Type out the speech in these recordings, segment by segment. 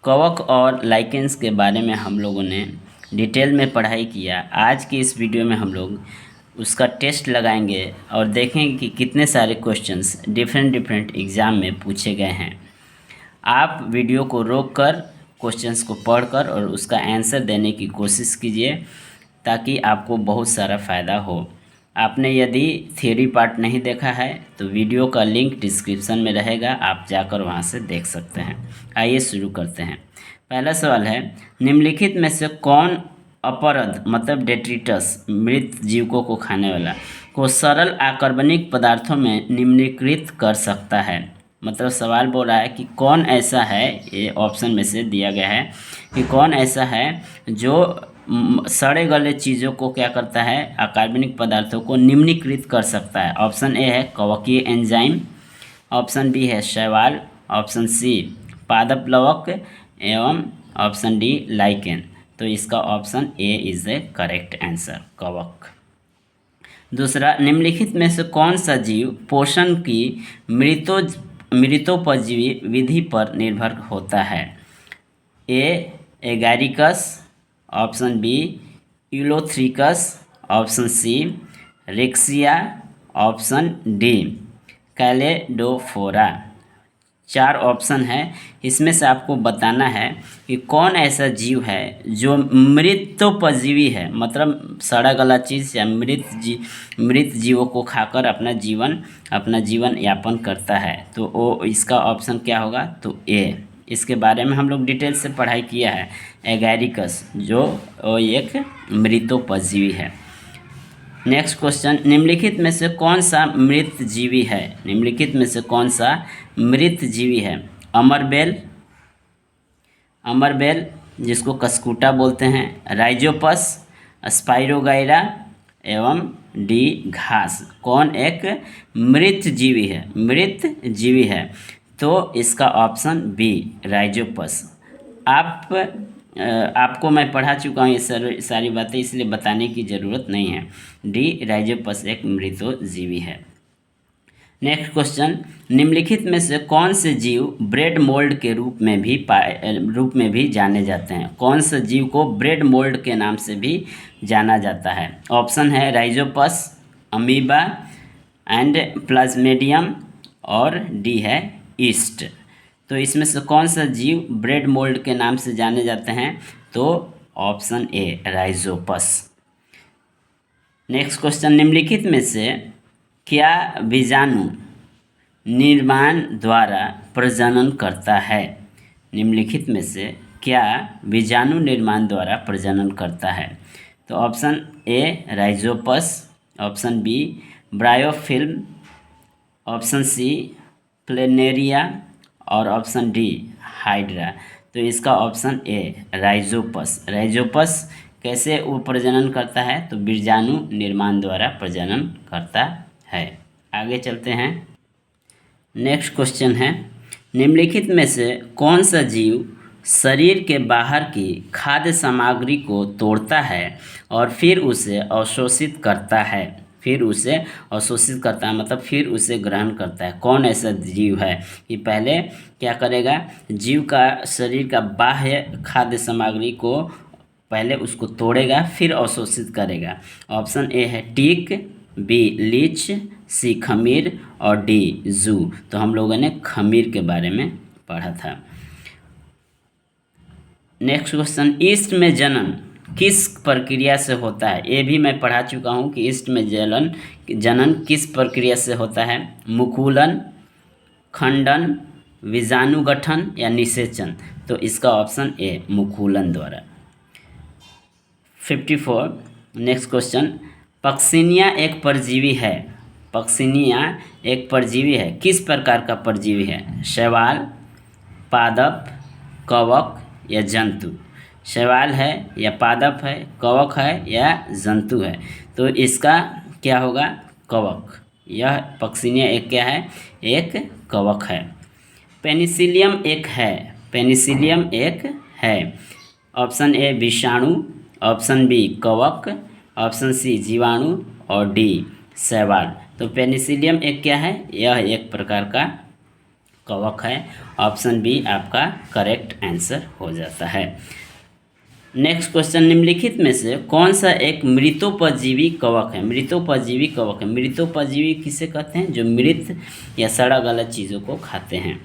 कवक और लाइकेंस के बारे में हम लोगों ने डिटेल में पढ़ाई किया। आज की इस वीडियो में हम लोग उसका टेस्ट लगाएंगे और देखेंगे कि कितने सारे क्वेश्चंस डिफरेंट एग्ज़ाम में पूछे गए हैं। आप वीडियो को रोककर क्वेश्चंस को पढ़कर और उसका आंसर देने की कोशिश कीजिए ताकि आपको बहुत सारा फ़ायदा हो। आपने यदि थ्योरी पार्ट नहीं देखा है तो वीडियो का लिंक डिस्क्रिप्शन में रहेगा, आप जाकर वहां से देख सकते हैं। आइए शुरू करते हैं। पहला सवाल है, निम्नलिखित में से कौन अपरद मतलब डेट्रिटस मृत जीवकों को खाने वाला को सरल आकर्बनिक पदार्थों में निम्नीकृत कर सकता है। मतलब सवाल बोल रहा है कि कौन ऐसा है, ये ऑप्शन में से दिया गया है कि कौन ऐसा है जो सड़े गले चीज़ों को क्या करता है, अकार्बनिक पदार्थों को निम्नीकृत कर सकता है। ऑप्शन ए है कवकीय एंजाइम, ऑप्शन बी है शैवाल, ऑप्शन सी पादप लवक एवं ऑप्शन डी लाइकेन। तो इसका option A is the correct answer, कवक। दूसरा, निम्नलिखित में से कौन सा जीव पोषण की मृतोपजीवी विधि पर निर्भर होता है। A Agaricus, option B Ulothrix, option C रेक्सिया, ऑप्शन डी कैलेडोफोरा। 4 ऑप्शन है, इसमें से आपको बताना है कि कौन ऐसा जीव है जो मृतोपजीवी है, मतलब सड़ा गला चीज़ या मृत जीवों को खाकर अपना जीवन यापन करता है। तो वो इसका ऑप्शन क्या होगा, तो ए। इसके बारे में हम लोग डिटेल से पढ़ाई किया है। एगैरिकस जो एक मृतोपजीवी है। नेक्स्ट क्वेश्चन, निम्नलिखित में से कौन सा मृत जीवी है। निम्नलिखित में से कौन सा मृत जीवी है। अमरबेल जिसको कस्कूटा बोलते हैं, राइजोपस, स्पाइरोगाइरा एवं डी घास। कौन एक मृत जीवी है। तो इसका ऑप्शन बी राइजोपस। आपको मैं पढ़ा चुका हूँ ये सारी बातें, इसलिए बताने की ज़रूरत नहीं है। डी राइजोपस एक मृतोजीवी है। नेक्स्ट क्वेश्चन, निम्नलिखित में से कौन से जीव ब्रेड मोल्ड के रूप में भी जाने जाते हैं। कौन से जीव को ब्रेड मोल्ड के नाम से भी जाना जाता है। ऑप्शन है राइजोपस, अमीबा एंड प्लाज्मेडियम और डी है ईस्ट। तो इसमें से कौन सा जीव ब्रेड मोल्ड के नाम से जाने जाते हैं, तो option A Rhizopus. Next question, निम्नलिखित में से क्या बीजाणु निर्माण द्वारा प्रजनन करता है। निम्नलिखित में से क्या बीजाणु निर्माण द्वारा प्रजनन करता है। तो option A Rhizopus, option B Bryophyllum, option C Planaria और ऑप्शन डी हाइड्रा। तो इसका ऑप्शन ए राइजोपस कैसे वो प्रजनन करता है, तो बीजाणु निर्माण द्वारा प्रजनन करता है। आगे चलते हैं। नेक्स्ट क्वेश्चन है, निम्नलिखित में से कौन सा जीव शरीर के बाहर की खाद्य सामग्री को तोड़ता है और फिर उसे अवशोषित करता है। मतलब फिर उसे ग्रहण करता है। कौन ऐसा जीव है कि पहले क्या करेगा, जीव का शरीर का बाह्य खाद्य सामग्री को पहले उसको तोड़ेगा फिर अवशोषित करेगा। ऑप्शन ए है टीक, बी लीच, सी खमीर और डी जू। तो हम लोगों ने खमीर के बारे में पढ़ा था। नेक्स्ट क्वेश्चन, ईस्ट में जनन किस प्रक्रिया से होता है। ये भी मैं पढ़ा चुका हूँ कि ईस्ट में जनन किस प्रक्रिया से होता है। मुकुलन, खंडन, बीजाणु गठन या निषेचन। तो इसका ऑप्शन ए मुकुलन द्वारा। 54। नेक्स्ट क्वेश्चन, पक्सिनिया एक परजीवी है। किस प्रकार का परजीवी है। शैवाल, पादप, कवक या जंतु। शैवाल है या पादप है, कवक है या जंतु है। तो इसका क्या होगा, कवक। यह पक्सिनिया एक क्या है, एक कवक है। पेनिसिलियम एक है। ऑप्शन ए विषाणु, ऑप्शन बी कवक, ऑप्शन सी जीवाणु और डी शैवाल। तो पेनिसिलियम एक क्या है, यह एक प्रकार का कवक है। ऑप्शन बी आपका करेक्ट आंसर हो जाता है। नेक्स्ट क्वेश्चन, निम्नलिखित में से कौन सा एक मृतोपजीवी कवक है? मृतोपजीवी कवक है। मृतोपजीवी किसे कहते हैं? जो मृत या सड़ा गला चीज़ों को खाते हैं।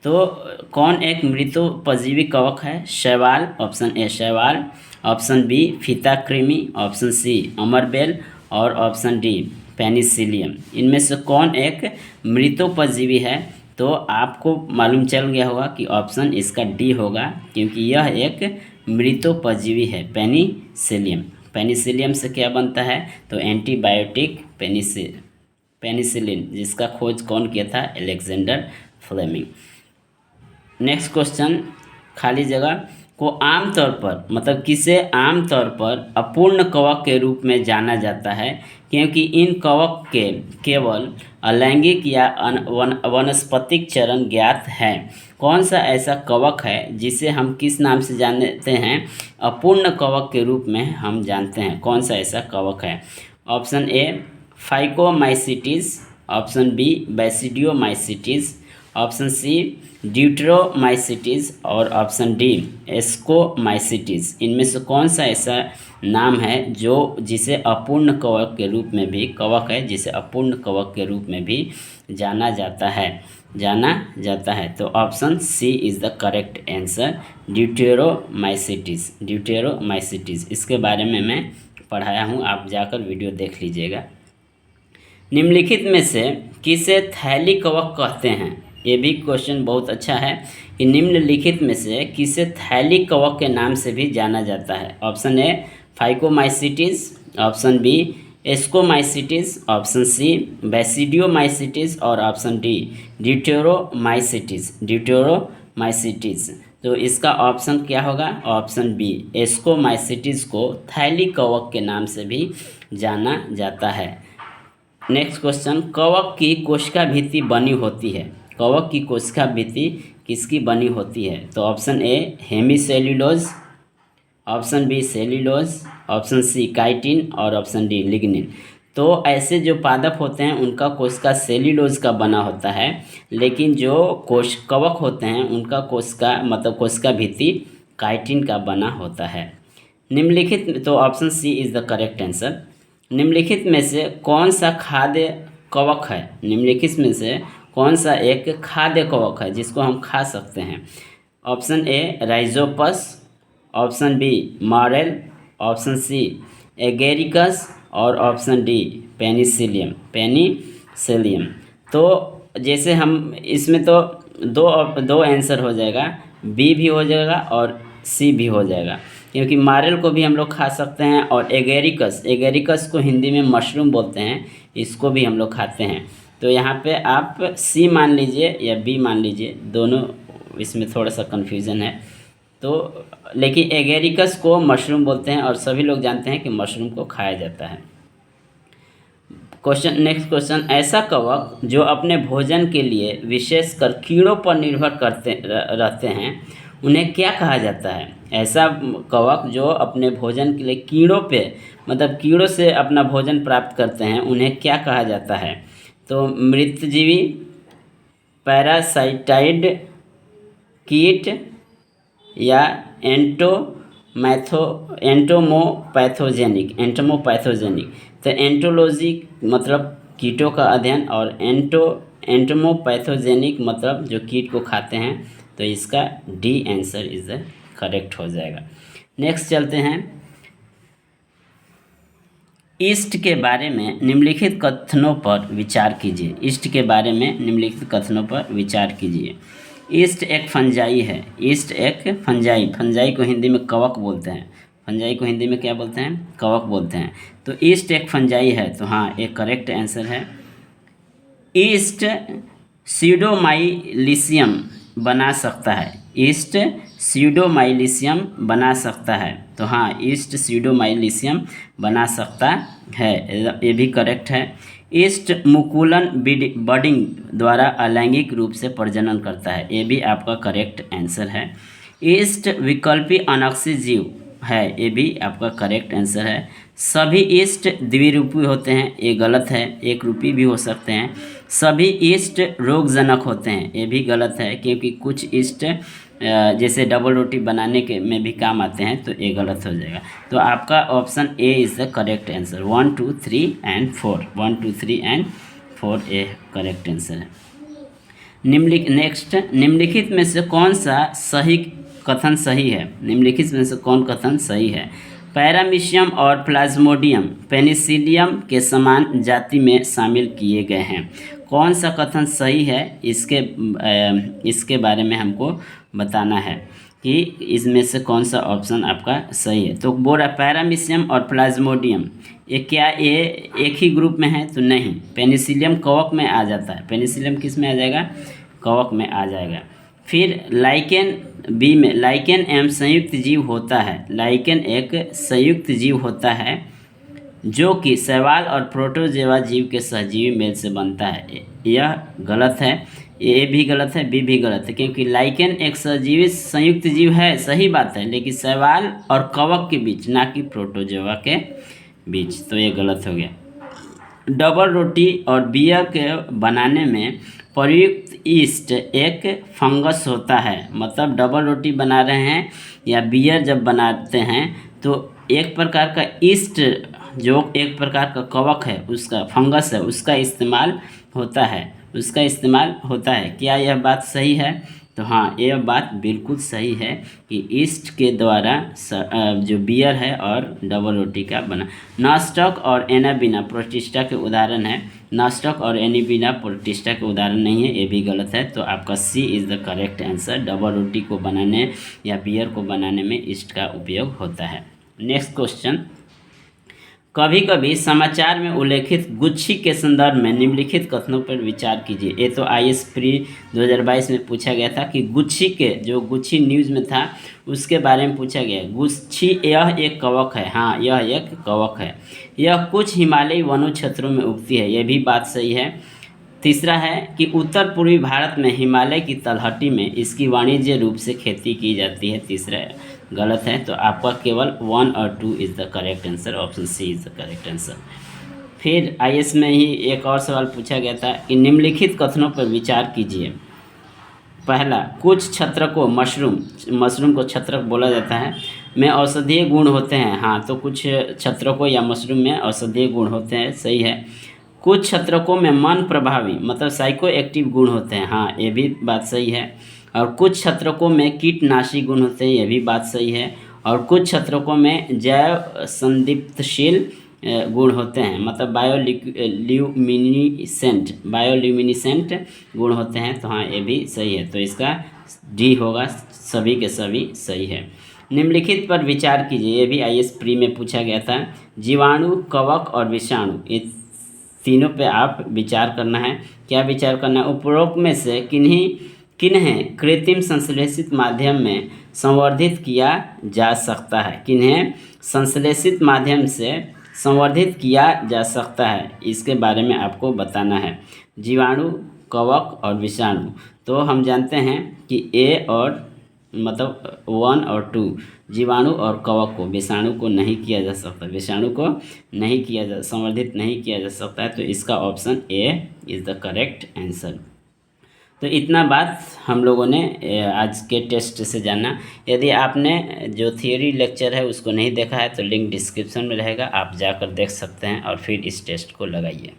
तो कौन एक मृतोपजीवी कवक है? शैवाल, ऑप्शन ए शैवाल, ऑप्शन बी फीताकृमि, ऑप्शन सी अमरबेल और ऑप्शन डी पेनिसिलियम। इनमें से कौन एक मृतोपजीवी है? तो आपको मालूम चल गया होगा कि ऑप्शन इसका डी होगा, क्योंकि यह एक मृतोपजीवी है, पेनिसिलियम। पेनिसिलियम से क्या बनता है? तो एंटीबायोटिक पेनिसिलिन, जिसका खोज कौन किया था? Alexander Fleming. नेक्स्ट क्वेश्चन, खाली जगह को आमतौर पर, मतलब किसे आमतौर पर अपूर्ण कवक के रूप में जाना जाता है? क्योंकि इन कवक के केवल अलैंगिक या वनस्पतिक चरण ज्ञात हैं। कौन सा ऐसा कवक है जिसे हम किस नाम से जानते हैं? अपूर्ण कवक के रूप में हम जानते हैं। कौन सा ऐसा कवक है? Option A phycomycetes, option B Basidiomycetes, option C Deuteromycetes और ऑप्शन डी एस्कोमाइसिटिस। इनमें से कौन सा ऐसा नाम है जो जिसे अपूर्ण कवक के रूप में भी, कवक है जिसे अपूर्ण कवक के रूप में भी जाना जाता है? तो option C is the correct answer, Deuteromycetes. इसके बारे में मैं पढ़ाया हूँ, आप जाकर वीडियो देख लीजिएगा। निम्नलिखित में से किसे थैली कवक कहते हैं? ये भी क्वेश्चन बहुत अच्छा है कि निम्नलिखित में से किसे थैली कवक के नाम से भी जाना जाता है? Option A phycomycetes, option B ascomycetes, option C basidiomycetes और ऑप्शन डी ड्यूटेरोमाइसिटिस। तो इसका ऑप्शन क्या होगा? ऑप्शन बी एस्कोमाइसिटिस को थैली कवक के नाम से भी जाना जाता है। नेक्स्ट क्वेश्चन, कवक की कोशिका भित्ति बनी होती है। कवक की कोशिका भित्ति किसकी बनी होती है? तो option A hemicellulose, option B cellulose, option C chitin और ऑप्शन डी लिग्निन। तो ऐसे जो पादप होते हैं उनका कोशिका सेल्यूलोज का बना होता है, लेकिन जो कवक होते हैं उनका कोशिका भित्ति काइटिन का बना होता है। निम्नलिखित, तो option C is the correct answer. निम्नलिखित में से कौन सा खाद्य कवक है? निम्नलिखित में से कौन सा एक खाद्य कवक है जिसको हम खा सकते हैं? Option A Rhizopus, option B morel, option C Agaricus और ऑप्शन डी पेनिसिलियम। तो जैसे हम इसमें तो दो आंसर हो जाएगा, बी भी हो जाएगा और सी भी हो जाएगा, क्योंकि मारेल को भी हम लोग खा सकते हैं और एगेरिकस को हिंदी में मशरूम बोलते हैं, इसको भी हम लोग खाते हैं। तो यहाँ पे आप सी मान लीजिए या बी मान लीजिए, दोनों इसमें थोड़ा सा कन्फ्यूज़न है। तो लेकिन एगेरिकस को मशरूम बोलते हैं और सभी लोग जानते हैं कि मशरूम को खाया जाता है। नेक्स्ट क्वेश्चन, ऐसा कवक जो अपने भोजन के लिए विशेषकर कीड़ों पर निर्भर रहते हैं, उन्हें क्या कहा जाता है? ऐसा कवक जो अपने भोजन के लिए कीड़ों से अपना भोजन प्राप्त करते हैं, उन्हें क्या कहा जाता है? तो मृतजीवी, पैरासाइटाइड, कीट या एंटोमोपैथोजेनिक। तो एंटोलॉजी मतलब कीटों का अध्ययन और एंटोमोपैथोजेनिक मतलब जो कीट को खाते हैं। तो इसका D answer is the correct हो जाएगा। नेक्स्ट चलते हैं, ईस्ट के बारे में निम्नलिखित कथनों पर विचार कीजिए। ईस्ट के बारे में निम्नलिखित कथनों पर विचार कीजिए। ईस्ट एक फंजाई है। ईस्ट एक फंजाई को हिंदी में कवक बोलते हैं। फंजाई को हिंदी में क्या बोलते हैं? कवक बोलते हैं। तो ईस्ट एक फंजाई है, तो हाँ एक करेक्ट आंसर है। ईस्ट स्यूडोमाइलिशियम बना सकता है। ईस्ट स्यूडोमाइलिशियम बना सकता है, तो हाँ ईस्ट स्यूडोमाइलिशियम बना सकता है, ये भी करेक्ट है। ईस्ट मुकुलन बडिंग द्वारा अलैंगिक रूप से प्रजनन करता है, ये भी आपका करेक्ट आंसर है। ईस्ट विकल्पी अनक्षी जीव है, ये भी आपका करेक्ट आंसर है। सभी ईस्ट द्विरूपी होते हैं, ये गलत है, एक रूपी भी हो सकते हैं। सभी ईस्ट रोगजनक होते हैं, ये भी गलत है, क्योंकि कुछ ईस्ट जैसे डबल रोटी बनाने के में भी काम आते हैं, तो ये गलत हो जाएगा। तो आपका option A is the correct answer. 1 2 3 and 4, 1 2 3 and 4 A correct answer है। निम्नलिखित में से कौन सा सही कथन सही है? निम्नलिखित में से कौन कथन सही है? पैरामीशियम और प्लाज्मोडियम पेनिसिलियम के समान जाति में शामिल किए गए हैं। कौन सा कथन सही है, इसके बारे में हमको बताना है कि इसमें से कौन सा ऑप्शन आपका सही है। तो बोल रहा पैरामीशियम और प्लाज्मोडियम, ये क्या ये एक ही ग्रुप में है? तो नहीं, पेनिसिलियम कवक में आ जाता है। पेनिसिलियम किस में आ जाएगा? कवक में आ जाएगा। फिर लाइकेन बी में लाइकेन एवं संयुक्त जीव होता है। लाइकेन एक संयुक्त जीव होता है जो कि शैवाल और प्रोटोजोआ जीव के सहजीवी मेल से बनता है। यह गलत है, ए भी गलत है, बी भी गलत है, क्योंकि लाइकेन एक सहजीवी संयुक्त जीव है, सही बात है, लेकिन शैवाल और कवक के बीच, ना कि प्रोटोजोआ के बीच, तो ये गलत हो गया। डबल रोटी और बियर के बनाने में प्रयुक्त ईस्ट एक फंगस होता है। मतलब डबल रोटी बना रहे हैं या बियर जब बनाते हैं तो एक प्रकार का ईस्ट, जो एक प्रकार का कवक है, उसका फंगस है, उसका इस्तेमाल होता है। क्या यह बात सही है? तो हाँ, यह बात बिल्कुल सही है कि ईस्ट के द्वारा जो बियर है और डबल रोटी का बना। नॉस्टॉक और एनाबीना प्रोटिस्टा के उदाहरण है। नॉस्टॉक और एनाबीना प्रोटिस्टा के उदाहरण नहीं है, ये भी गलत है। तो आपका C is the correct answer. Double रोटी को बनाने या बियर को बनाने में ईस्ट का उपयोग होता है। नेक्स्ट क्वेश्चन, कभी कभी समाचार में उल्लेखित गुच्छी के संदर्भ में निम्नलिखित कथनों पर विचार कीजिए। ये तो IAS प्री 2022 में पूछा गया था कि गुच्छी के, जो गुच्छी न्यूज़ में था उसके बारे में पूछा गया। गुच्छी यह एक कवक है। हाँ, यह एक कवक है। यह कुछ हिमालयी वनों क्षेत्रों में उगती है, यह भी बात सही है। तीसरा है कि उत्तर पूर्वी भारत में हिमालय की तलहटी में इसकी वाणिज्य रूप से खेती की जाती है। तीसरा गलत है। तो आपका केवल 1 और 2 is the correct answer. Option C is the correct answer. फिर IAS में ही एक और सवाल पूछा गया था कि निम्नलिखित कथनों पर विचार कीजिए। पहला, कुछ छत्रकों मशरूम को छत्रक बोला जाता है, में औषधीय गुण होते हैं। हाँ, तो कुछ छत्रकों या मशरूम में औषधीय गुण होते हैं, सही है। कुछ छत्रकों में मन प्रभावी मतलब साइको एक्टिव गुण होते हैं। हाँ, ये भी बात सही है। और कुछ छत्रकों में कीटनाशी गुण होते हैं, यह भी बात सही है। और कुछ छत्रकों में जैव संदीप्तशील गुण होते हैं, मतलब बायोल्यूमिनिसेंट गुण होते हैं। तो हाँ, ये भी सही है। तो इसका डी होगा, सभी के सभी सही है। निम्नलिखित पर विचार कीजिए, ये भी IAS प्री में पूछा गया था। जीवाणु, कवक और विषाणु, ये तीनों पे आप विचार करना है। क्या विचार करना है? उपरोक्त में से किन्हें कृत्रिम संश्लेषित माध्यम में संवर्धित किया जा सकता है? किन्हें संश्लेषित माध्यम से संवर्धित किया जा सकता है, इसके बारे में आपको बताना है। जीवाणु, कवक और विषाणु। तो हम जानते हैं कि ए और मतलब 1 और 2, जीवाणु और कवक को, विषाणु को नहीं किया जा सकता, संवर्धित नहीं किया जा सकता है। तो इसका option A is the correct answer. तो इतना बात हम लोगों ने आज के टेस्ट से जाना। यदि आपने जो थियोरी लेक्चर है उसको नहीं देखा है तो लिंक डिस्क्रिप्शन में रहेगा, आप जाकर देख सकते हैं और फिर इस टेस्ट को लगाइए।